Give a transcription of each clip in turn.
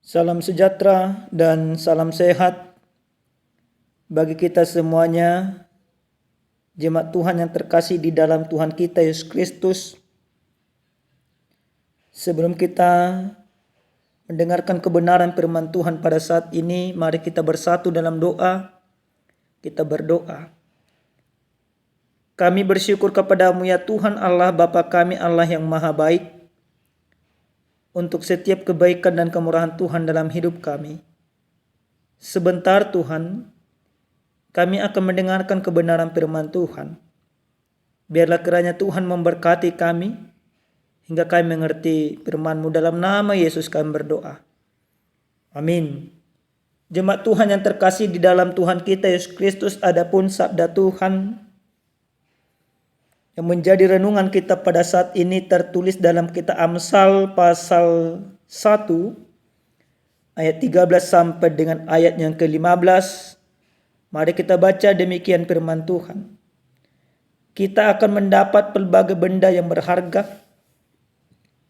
Salam sejahtera dan salam sehat bagi kita semuanya, jemaat Tuhan yang terkasih di dalam Tuhan kita Yesus Kristus. Sebelum kita mendengarkan kebenaran firman Tuhan pada saat ini, mari kita bersatu dalam doa. Kita berdoa. Kami bersyukur kepadamu ya Tuhan Allah Bapa kami, Allah yang maha baik, untuk setiap kebaikan dan kemurahan Tuhan dalam hidup kami. Sebentar Tuhan, kami akan mendengarkan kebenaran firman Tuhan. Biarlah kiranya Tuhan memberkati kami, hingga kami mengerti firman-Mu. Dalam nama Yesus kami berdoa. Amin. Jemaat Tuhan yang terkasih di dalam Tuhan kita Yesus Kristus, adapun sabda Tuhan yang menjadi renungan kita pada saat ini tertulis dalam kitab Amsal pasal 1 ayat 13 sampai dengan ayat yang ke-15. Mari kita baca demikian firman Tuhan. Kita akan mendapat pelbagai benda yang berharga.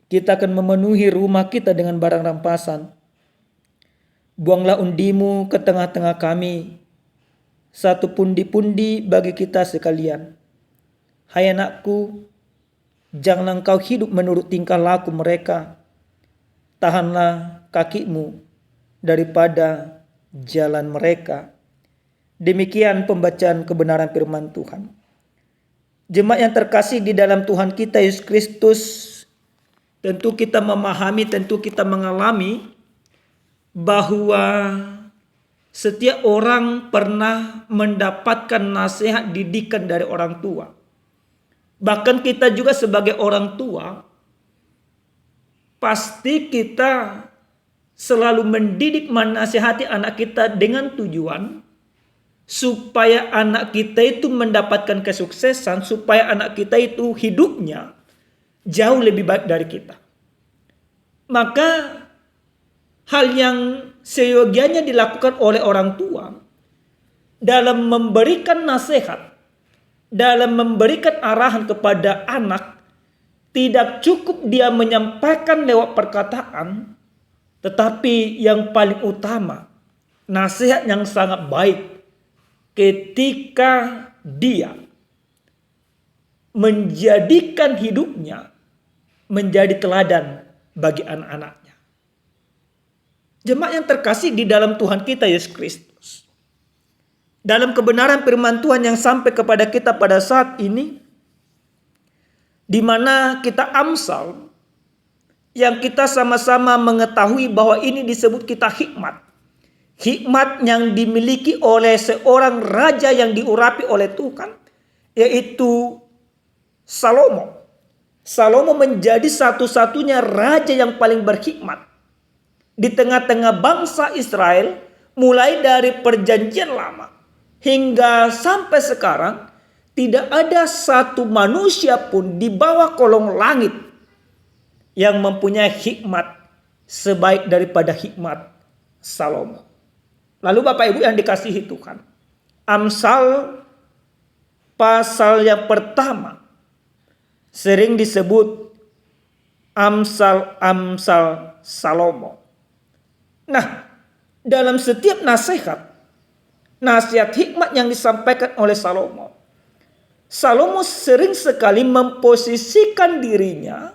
Kita akan memenuhi rumah kita dengan barang rampasan. Buanglah undimu ke tengah-tengah kami, satu pundi-pundi bagi kita sekalian. Hai anakku, janganlah engkau hidup menurut tingkah laku mereka. Tahanlah kakimu daripada jalan mereka. Demikian pembacaan kebenaran firman Tuhan. Jemaat yang terkasih di dalam Tuhan kita Yesus Kristus, tentu kita memahami, tentu kita mengalami bahwa setiap orang pernah mendapatkan nasihat didikan dari orang tua. Bahkan kita juga sebagai orang tua, pasti kita selalu mendidik, menasihati anak kita dengan tujuan supaya anak kita itu mendapatkan kesuksesan, supaya anak kita itu hidupnya jauh lebih baik dari kita. Maka hal yang seyogianya dilakukan oleh orang tua dalam memberikan nasihat, dalam memberikan arahan kepada anak, tidak cukup dia menyampaikan lewat perkataan, tetapi yang paling utama, nasihat yang sangat baik ketika dia menjadikan hidupnya menjadi teladan bagi anak-anaknya. Jemaat yang terkasih di dalam Tuhan kita Yesus Kristus, dalam kebenaran firman Tuhan yang sampai kepada kita pada saat ini, di mana kita Amsal, yang kita sama-sama mengetahui bahwa ini disebut kita hikmat. Hikmat yang dimiliki oleh seorang raja yang diurapi oleh Tuhan, yaitu Salomo. Salomo menjadi satu-satunya raja yang paling berhikmat di tengah-tengah bangsa Israel, mulai dari perjanjian lama hingga sampai sekarang. Tidak ada satu manusia pun di bawah kolong langit yang mempunyai hikmat sebaik daripada hikmat Salomo. Lalu Bapak Ibu yang dikasihi Tuhan, Amsal pasal yang pertama sering disebut Amsal Salomo. Nah, dalam setiap nasihat hikmat yang disampaikan oleh Salomo, Salomo sering sekali memposisikan dirinya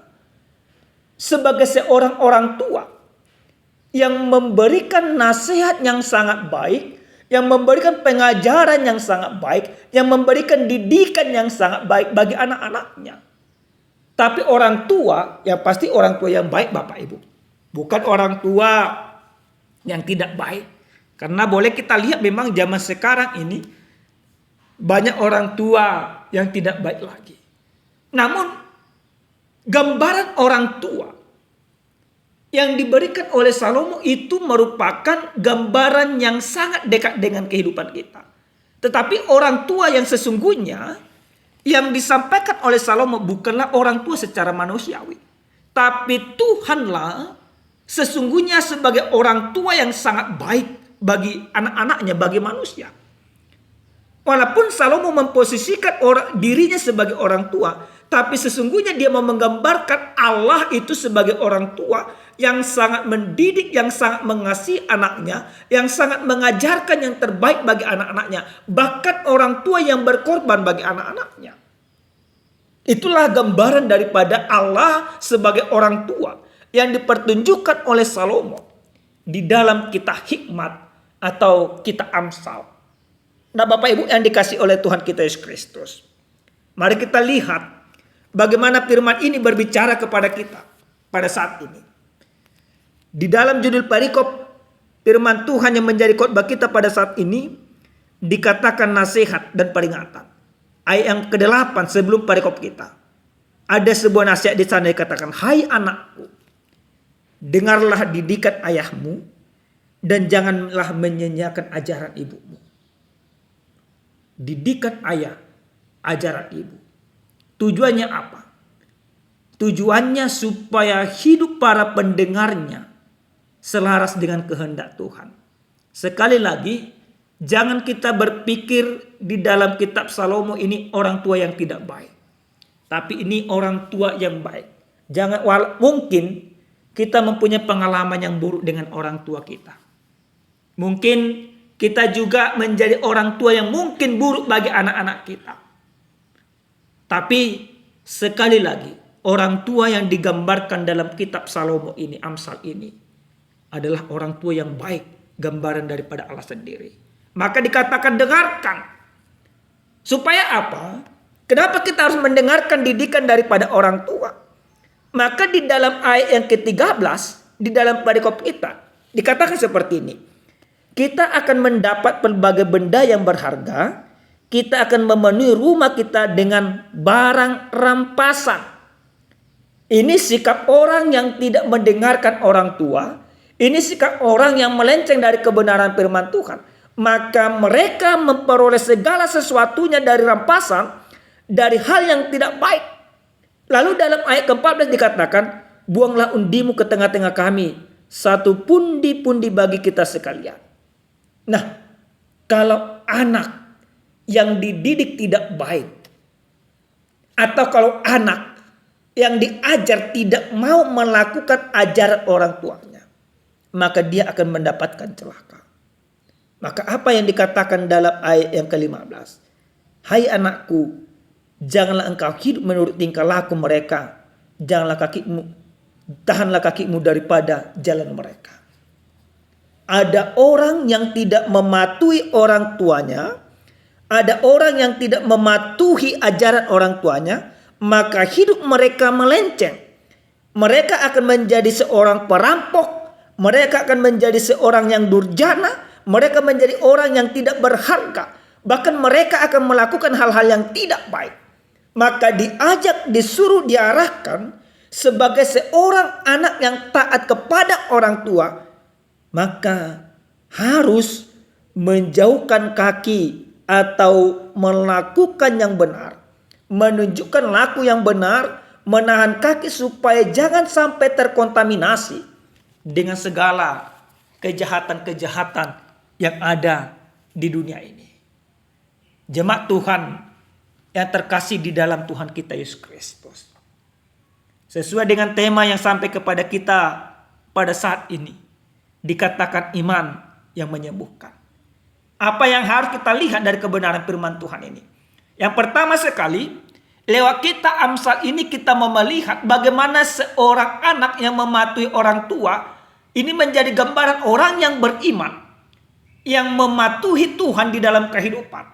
sebagai seorang orang tua yang memberikan nasihat yang sangat baik, yang memberikan pengajaran yang sangat baik, yang memberikan didikan yang sangat baik bagi anak-anaknya. Tapi orang tua, ya pasti orang tua yang baik Bapak Ibu, bukan orang tua yang tidak baik. Karena boleh kita lihat memang zaman sekarang ini banyak orang tua yang tidak baik lagi. Namun gambaran orang tua yang diberikan oleh Salomo itu merupakan gambaran yang sangat dekat dengan kehidupan kita. Tetapi orang tua yang sesungguhnya yang disampaikan oleh Salomo bukanlah orang tua secara manusiawi, tapi Tuhanlah sesungguhnya sebagai orang tua yang sangat baik bagi anak-anaknya, bagi manusia. Walaupun Salomo memposisikan dirinya sebagai orang tua, tapi sesungguhnya dia mau menggambarkan Allah itu sebagai orang tua yang sangat mendidik, yang sangat mengasihi anaknya, yang sangat mengajarkan yang terbaik bagi anak-anaknya. Bahkan orang tua yang berkorban bagi anak-anaknya. Itulah gambaran daripada Allah sebagai orang tua yang dipertunjukkan oleh Salomo di dalam kitab Hikmat atau kitab Amsal. Nah, Bapak Ibu yang dikasihi oleh Tuhan kita Yesus Kristus, mari kita lihat bagaimana firman ini berbicara kepada kita pada saat ini. Di dalam judul perikop firman Tuhan yang menjadi khotbah kita pada saat ini dikatakan nasihat dan peringatan. Ayat yang ke-8 sebelum perikop kita. Ada sebuah nasihat di sana dikatakan, "Hai anakku, dengarlah didikan ayahmu dan janganlah menyanyiakan ajaran ibumu." Didikan ayah, ajaran ibu. Tujuannya apa? Tujuannya supaya hidup para pendengarnya selaras dengan kehendak Tuhan. Sekali lagi, jangan kita berpikir di dalam kitab Salomo ini orang tua yang tidak baik. Tapi ini orang tua yang baik. Mungkin kita mempunyai pengalaman yang buruk dengan orang tua kita. Mungkin kita juga menjadi orang tua yang mungkin buruk bagi anak-anak kita. Tapi sekali lagi, orang tua yang digambarkan dalam kitab Salomo ini, Amsal ini, adalah orang tua yang baik, gambaran daripada Allah sendiri. Maka dikatakan dengarkan. Supaya apa? Kenapa kita harus mendengarkan didikan daripada orang tua? Maka di dalam ayat yang ke-13, di dalam perikop kita, dikatakan seperti ini. Kita akan mendapat pelbagai benda yang berharga. Kita akan memenuhi rumah kita dengan barang rampasan. Ini sikap orang yang tidak mendengarkan orang tua. Ini sikap orang yang melenceng dari kebenaran firman Tuhan. Maka mereka memperoleh segala sesuatunya dari rampasan, dari hal yang tidak baik. Lalu dalam ayat ke-14 dikatakan, buanglah undimu ke tengah-tengah kami, satu pundi-pundi bagi kita sekalian. Nah, kalau anak yang dididik tidak baik, atau kalau anak yang diajar tidak mau melakukan ajaran orang tuanya, maka dia akan mendapatkan celaka. Maka apa yang dikatakan dalam ayat yang ke-15? Hai anakku, janganlah engkau hidup menurut tingkah laku mereka. Tahanlah kakimu daripada jalan mereka. Ada orang yang tidak mematuhi orang tuanya. Ada orang yang tidak mematuhi ajaran orang tuanya. Maka hidup mereka melenceng. Mereka akan menjadi seorang perampok. Mereka akan menjadi seorang yang durjana. Mereka menjadi orang yang tidak berharga. Bahkan mereka akan melakukan hal-hal yang tidak baik. Maka disuruh diarahkan sebagai seorang anak yang taat kepada orang tua. Maka harus menjauhkan kaki atau melakukan yang benar. Menunjukkan laku yang benar. Menahan kaki supaya jangan sampai terkontaminasi dengan segala kejahatan-kejahatan yang ada di dunia ini. Jemaat Tuhan yang terkasih di dalam Tuhan kita Yesus Kristus. Sesuai dengan tema yang sampai kepada kita pada saat ini. Dikatakan iman yang menyembuhkan. Apa yang harus kita lihat dari kebenaran firman Tuhan ini? Yang pertama sekali, lewat kita Amsal ini kita melihat bagaimana seorang anak yang mematuhi orang tua. Ini menjadi gambaran orang yang beriman. Yang mematuhi Tuhan di dalam kehidupan.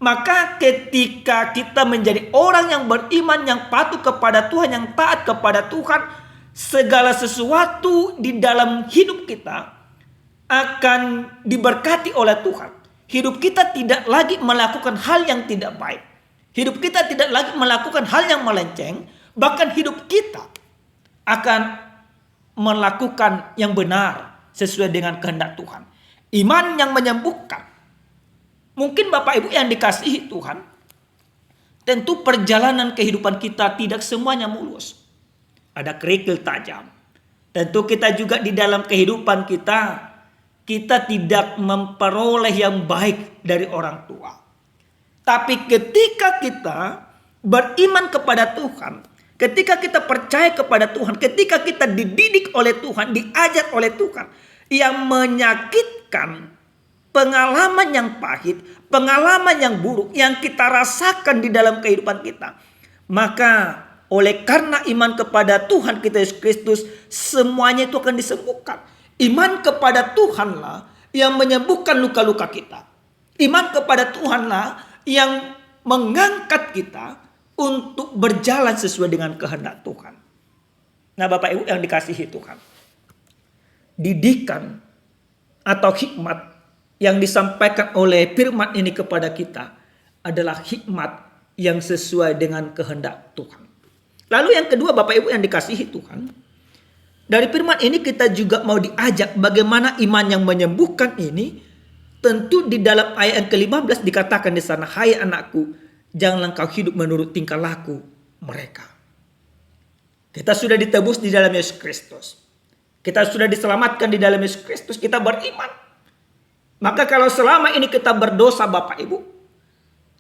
Maka ketika kita menjadi orang yang beriman, yang patuh kepada Tuhan, yang taat kepada Tuhan, segala sesuatu di dalam hidup kita akan diberkati oleh Tuhan. Hidup kita tidak lagi melakukan hal yang tidak baik. Hidup kita tidak lagi melakukan hal yang melenceng. Bahkan hidup kita akan melakukan yang benar sesuai dengan kehendak Tuhan. Iman yang menyembuhkan. Mungkin Bapak Ibu yang dikasihi Tuhan, tentu perjalanan kehidupan kita tidak semuanya mulus. Ada kerikil tajam. Tentu kita juga di dalam kehidupan kita tidak memperoleh yang baik dari orang tua. Tapi ketika kita beriman kepada Tuhan, Ketika kita percaya kepada Tuhan, ketika kita dididik oleh Tuhan, diajar oleh Tuhan, yang menyakitkan, pengalaman yang pahit, pengalaman yang buruk yang kita rasakan di dalam kehidupan kita, maka oleh karena iman kepada Tuhan kita Yesus Kristus, semuanya itu akan disembuhkan. Iman kepada Tuhanlah yang menyembuhkan luka-luka kita. Iman kepada Tuhanlah yang mengangkat kita untuk berjalan sesuai dengan kehendak Tuhan. Nah, Bapak Ibu yang dikasihi Tuhan, didikan atau hikmat yang disampaikan oleh firman ini kepada kita adalah hikmat yang sesuai dengan kehendak Tuhan. Lalu yang kedua, Bapak Ibu yang dikasihi Tuhan, dari firman ini kita juga mau diajak bagaimana iman yang menyembuhkan ini. Tentu di dalam ayat yang ke-15 dikatakan di sana, hai anakku, janganlah engkau hidup menurut tingkah laku mereka. Kita sudah ditebus di dalam Yesus Kristus. Kita sudah diselamatkan di dalam Yesus Kristus. Kita beriman. Maka kalau selama ini kita berdosa Bapak Ibu,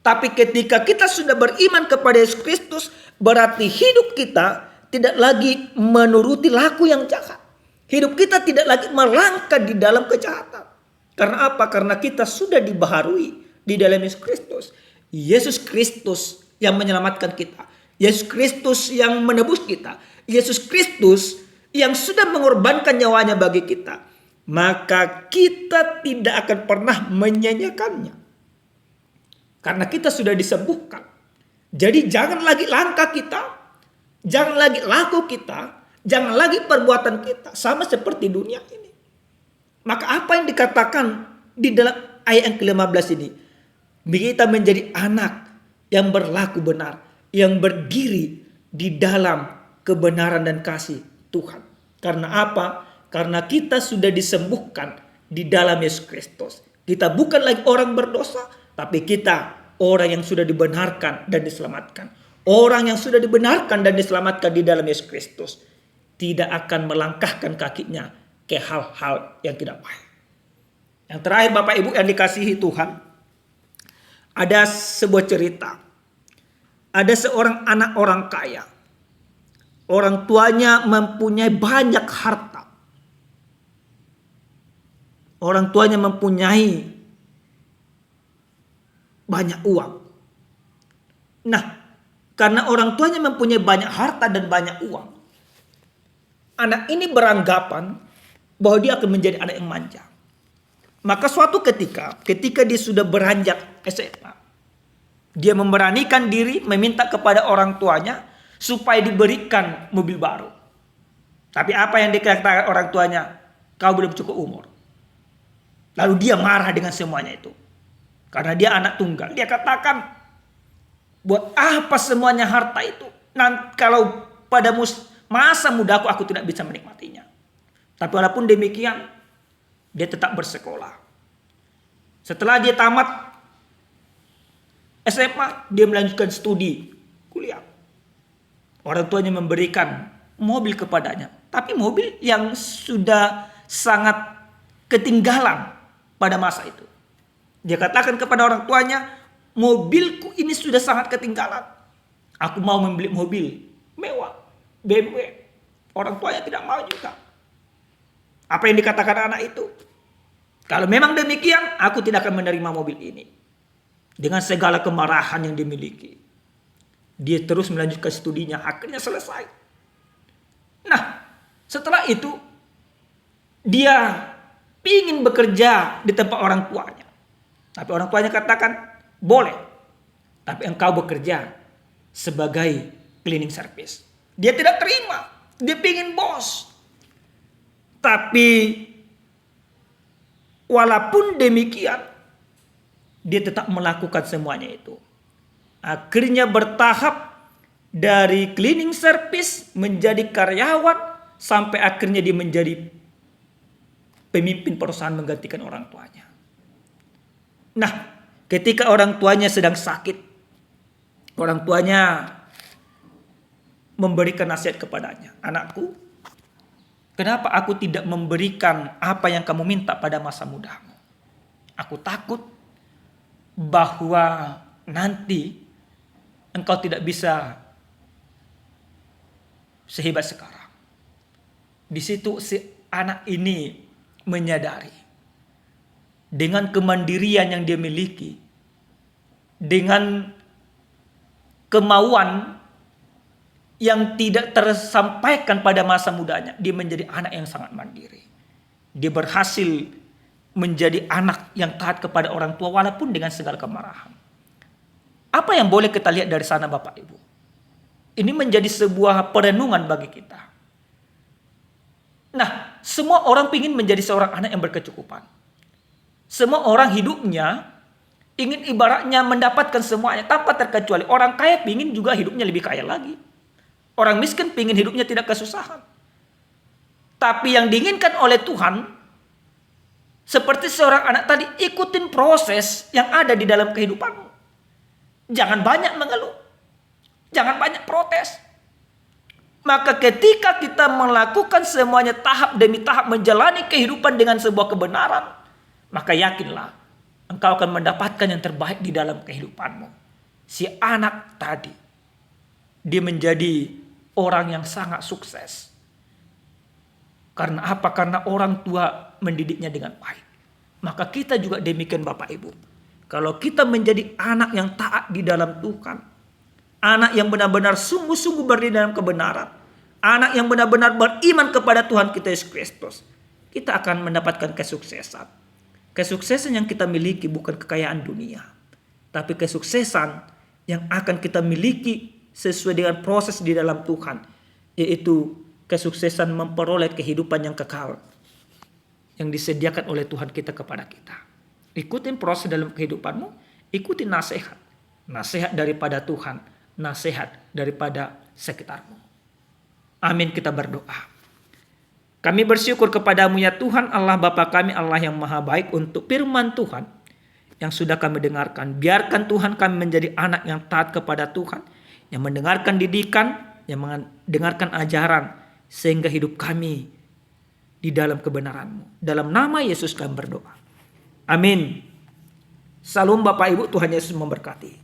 tapi ketika kita sudah beriman kepada Yesus Kristus, berarti hidup kita tidak lagi menuruti laku yang jahat. Hidup kita tidak lagi melangkah di dalam kejahatan. Karena apa? Karena kita sudah dibaharui di dalam Yesus Kristus. Yesus Kristus yang menyelamatkan kita. Yesus Kristus yang menebus kita. Yesus Kristus yang sudah mengorbankan nyawanya bagi kita. Maka kita tidak akan pernah menyanyiakannya. Karena kita sudah disembuhkan. Jadi jangan lagi langkah kita. Jangan lagi laku kita. Jangan lagi perbuatan kita. Sama seperti dunia ini. Maka apa yang dikatakan di dalam ayat yang ke-15 ini? Kita menjadi anak yang berlaku benar. Yang berdiri di dalam kebenaran dan kasih Tuhan. Karena apa? Karena kita sudah disembuhkan di dalam Yesus Kristus. Kita bukan lagi orang berdosa. Tapi kita orang yang sudah dibenarkan dan diselamatkan. Orang yang sudah dibenarkan dan diselamatkan di dalam Yesus Kristus. Tidak akan melangkahkan kakinya ke hal-hal yang tidak baik. Yang terakhir Bapak Ibu yang dikasihi Tuhan, ada sebuah cerita. Ada seorang anak orang kaya. Orang tuanya mempunyai banyak harta. Orang tuanya mempunyai banyak uang. Nah, karena orang tuanya mempunyai banyak harta dan banyak uang, anak ini beranggapan bahwa dia akan menjadi anak yang manja. Maka suatu ketika dia sudah beranjak SMA, dia memberanikan diri meminta kepada orang tuanya supaya diberikan mobil baru. Tapi apa yang dikatakan orang tuanya? Kau belum cukup umur. Lalu dia marah dengan semuanya itu. Karena dia anak tunggal. Dia katakan, buat apa semuanya harta itu? Nanti kalau pada masa mudaku aku tidak bisa menikmatinya. Tapi walaupun demikian, dia tetap bersekolah. Setelah dia tamat SMA, dia melanjutkan studi kuliah. Orang tuanya memberikan mobil kepadanya. Tapi mobil yang sudah sangat ketinggalan pada masa itu. Dia katakan kepada orang tuanya, mobilku ini sudah sangat ketinggalan. Aku mau membeli mobil mewah, BMW. Orang tuanya tidak mau juga. Apa yang dikatakan anak itu? Kalau memang demikian, aku tidak akan menerima mobil ini. Dengan segala kemarahan yang dimiliki, dia terus melanjutkan studinya, akhirnya selesai. Nah, setelah itu, dia ingin bekerja di tempat orang tuanya. Tapi orang tuanya katakan, boleh. Tapi engkau bekerja sebagai cleaning service. Dia tidak terima. Dia ingin bos. Tapi walaupun demikian, dia tetap melakukan semuanya itu. Akhirnya bertahap dari cleaning service menjadi karyawan sampai akhirnya dia menjadi pemimpin perusahaan menggantikan orang tuanya. Nah, ketika orang tuanya sedang sakit, orang tuanya memberikan nasihat kepadanya, anakku, kenapa aku tidak memberikan apa yang kamu minta pada masa mudamu? Aku takut bahwa nanti engkau tidak bisa sehebat sekarang. Di situ si anak ini menyadari dengan kemandirian yang dia miliki, dengan kemauan yang tidak tersampaikan pada masa mudanya, dia menjadi anak yang sangat mandiri. Dia berhasil menjadi anak yang taat kepada orang tua walaupun dengan segala kemarahan. Apa yang boleh kita lihat dari sana Bapak Ibu? Ini menjadi sebuah perenungan bagi kita. Nah, semua orang ingin menjadi seorang anak yang berkecukupan. Semua orang hidupnya ingin ibaratnya mendapatkan semuanya tanpa terkecuali. Orang kaya ingin juga hidupnya lebih kaya lagi. Orang miskin ingin hidupnya tidak kesusahan. Tapi yang diinginkan oleh Tuhan, seperti seorang anak tadi, ikutin proses yang ada di dalam kehidupanmu. Jangan banyak mengeluh. Jangan banyak protes. Maka ketika kita melakukan semuanya tahap demi tahap, menjalani kehidupan dengan sebuah kebenaran, maka yakinlah engkau akan mendapatkan yang terbaik di dalam kehidupanmu. Si anak tadi, dia menjadi orang yang sangat sukses. Karena apa? Karena orang tua mendidiknya dengan baik. Maka kita juga demikian Bapak Ibu. Kalau kita menjadi anak yang taat di dalam Tuhan, anak yang benar-benar sungguh-sungguh berdiri dalam kebenaran, anak yang benar-benar beriman kepada Tuhan kita Yesus Kristus, kita akan mendapatkan kesuksesan. Kesuksesan yang kita miliki bukan kekayaan dunia, tapi kesuksesan yang akan kita miliki sesuai dengan proses di dalam Tuhan, yaitu kesuksesan memperoleh kehidupan yang kekal yang disediakan oleh Tuhan kita kepada kita. Ikutin proses dalam kehidupanmu, ikutin nasihat. Nasihat daripada Tuhan, nasihat daripada sekitarmu. Amin, kita berdoa. Kami bersyukur kepadamu ya Tuhan Allah Bapa kami, Allah yang maha baik, untuk firman Tuhan yang sudah kami dengarkan. Biarkan Tuhan kami menjadi anak yang taat kepada Tuhan, yang mendengarkan didikan, yang mendengarkan ajaran, sehingga hidup kami di dalam kebenaran-Mu. Dalam nama Yesus kami berdoa. Amin. Salam Bapak Ibu, Tuhan Yesus memberkati.